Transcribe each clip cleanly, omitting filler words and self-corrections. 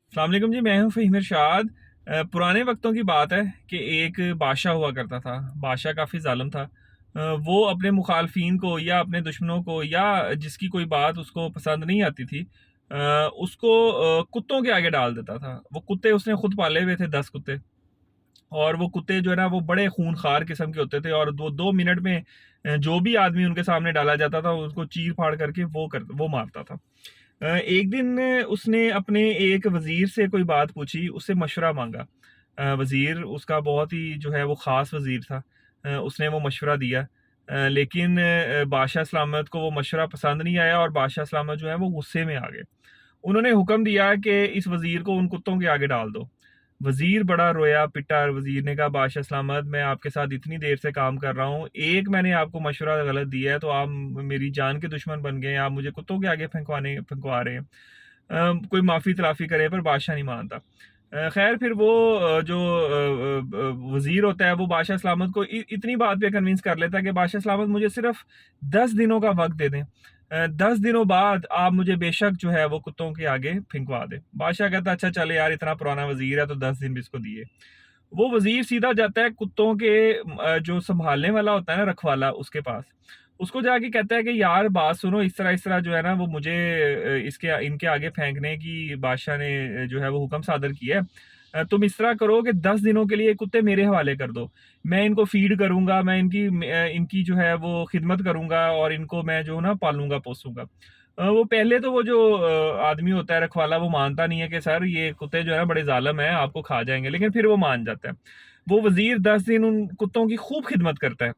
अस्सलाम वालेकुम जी, मैं हूँ फ़हीम इरशाद। पुराने वक्तों की बात है कि एक बादशाह हुआ करता था। बादशाह काफ़ी ज़ालिम था। वो अपने मुखालफिन को या अपने दुश्मनों को या जिसकी कोई बात उसको पसंद नहीं आती थी, उसको कुत्तों के आगे डाल देता था। वो कुत्ते उसने खुद पाले हुए थे, 10 कुत्ते। और वो कुत्ते जो है ना, वो बड़े खूनखार किस्म के होते थे, और 2 मिनट में जो भी आदमी उनके सामने डाला जाता था उसको चीर फाड़ करके वो मारता था। एक दिन उसने अपने एक वज़ीर से कोई बात पूछी, उससे मशवरा माँगा। वज़ीर उसका बहुत ही जो है वो ख़ास वज़ीर था। उसने वो मशवरा दिया, लेकिन बादशाह सलामत को वो मशवरा पसंद नहीं आया, और बादशाह सलामत जो है वो गुस्से में आ गए। उन्होंने हुक्म दिया कि इस वज़ीर को उन कुत्तों के आगे डाल दो। वज़ीर बड़ा रोया-पिटा। वज़ीर ने कहा, बादशाह सलामत, मैं आपके साथ इतनी देर से काम कर रहा हूँ, एक मैंने आपको मशवरा गलत दिया है तो आप मेरी जान के दुश्मन बन गए हैं, आप मुझे कुत्तों के आगे फेंकवा रहे हैं। कोई माफ़ी-तलाफ़ी करे, पर बादशाह नहीं मानता। ख़ैर फिर वो वज़ीर होता है, वो बादशाह सलामत को इतनी बात पे कन्विंस कर लेता है कि बादशाह सलामत, मुझे सिर्फ़ 10 दिनों का वक़्त दे दें। 10 दिनों बाद आप मुझे बेशक जो है वो कुत्तों के आगे फेंकवा दें। बादशाह कहता है, अच्छा चले यार, इतना पुराना वज़ीर है तो 10 दिन भी इसको दिए। वो वज़ीर सीधा जाता है कुत्तों के जो सँभालने वाला होता है ना, रखवाला, उसके पास। उसको जाके कहता है कि यार बात सुनो, इस तरह जो है ना वो मुझे इसके इनके आगे फेंकने की बादशाह ने जो है वो हुक्म सादर किया है। तुम इस तरह करो कि 10 दिनों के लिए कुत्ते मेरे हवाले कर दो। मैं इनको फ़ीड करूँगा, मैं इनकी जो है वो खिदमत करूँगा, और इनको मैं जो ना पालूँगा, पोसूँगा। वो पहले तो वो जो आदमी होता है रखवाला, वो मानता नहीं है कि सर ये कुत्ते जो है ना बड़े ज़ालिम हैं, आपको खा जाएँगे, लेकिन फिर वो मान जाता है। वो वज़ीर 10 दिन उन कुत्तों की खूब खिदमत करता है।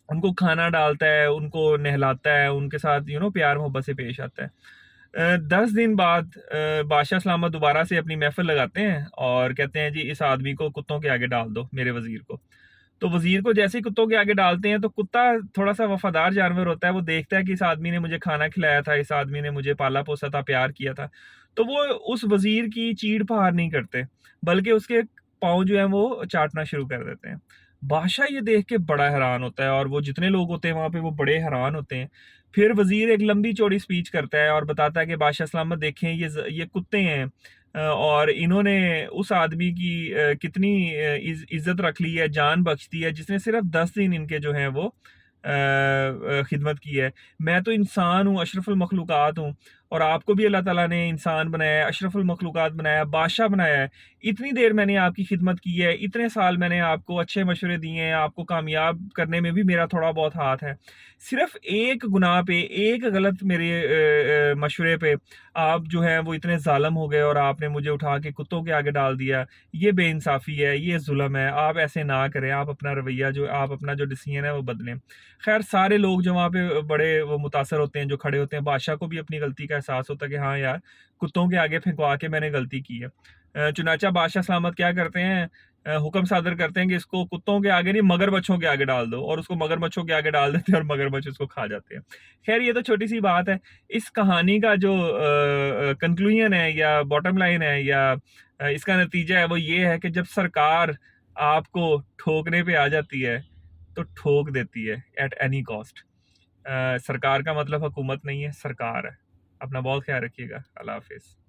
उनको खाना डालता है, उनको नहलाता है, उनके साथ प्यार मोहब्बत से पेश आता है। 10 दिन बाद बादशाह सलामत दोबारा से अपनी महफ़िल लगाते हैं और कहते हैं, जी इस आदमी को कुत्तों के आगे डाल दो, मेरे वज़ीर को। तो वज़ीर को जैसे ही कुत्तों के आगे डालते हैं, तो कुत्ता थोड़ा-सा वफ़ादार जानवर होता है, वो देखता है कि इस आदमी ने मुझे खाना खिलाया था, इस आदमी ने मुझे पाला-पोसा था, प्यार किया था। तो वो उस वज़ीर की चीड़-फाड़ नहीं करते, बल्कि उसके पाँव जो हैं वो चाटना शुरू कर देते हैं। बादशाह ये देख के बड़ा हैरान होता है, और वो जितने लोग होते हैं वहाँ पे वो बड़े हैरान होते हैं। फिर वज़ीर एक लंबी-चौड़ी स्पीच करता है और बताता है कि बादशाह सलामत देखें, ये कुत्ते हैं, और इन्होंने उस आदमी की कितनी इज़्ज़त रख ली है, जान बख्श दी है, जिसने सिर्फ़ 10 दिन इनके जो हैं वो खिदमत की है। मैं तो इंसान हूँ, अशरफुल मखलूक़ात हूँ, और आपको भी अल्लाह ताला ने इंसान बनाया है, अशरफुल मखलूक़ात बनाया है, बादशाह बनाया है। इतनी देर मैंने आपकी खिदमत की है, इतने साल मैंने आपको अच्छे मशवरे दिए हैं, आपको कामयाब करने में भी मेरा थोड़ा बहुत हाथ है। सिर्फ़ एक गुनाह पे, एक गलत मेरे मशवरे पे आप जो हैं वो इतने ज़ालिम हो गए, और आपने मुझे उठा के कुत्तों के आगे डाल दिया। ये बेइंसाफ़ी है, ये ज़ुल्म है, आप ऐसे ना करें, आप अपना जो डिसीज़न है वो बदलें। ख़ैर सारे लोग जो वहाँ पे बड़े वो मुतासर होते हैं, जो खड़े होते हैं, बादशाह को भी अपनी गलती का एहसास होता है कि हाँ यार, कुत्तों के आगे फेंकवा के मैंने गलती की है। चुनांचे बादशाह सलामत क्या करते हैं, हुक्म सादर करते हैं कि इसको कुत्तों के आगे नहीं, मगरमच्छों के आगे डाल दो, और उसको मगरमच्छों के आगे डाल देते हैं, और मगरमच्छ उसको खा जाते हैं। ख़ैर ये तो छोटी-सी बात है। इस कहानी का जो कंक्लूजन है, या बॉटम लाइन है, या इसका नतीजा है, वो ये है कि जब सरकार आपको ठोकने पे आ जाती है, तो ठोक देती है एट एनी कॉस्ट। सरकार का मतलब हुकूमत नहीं है, सरकार है। अपना बहुत ख्याल रखिएगा। अल्लाह हाफ़िज़।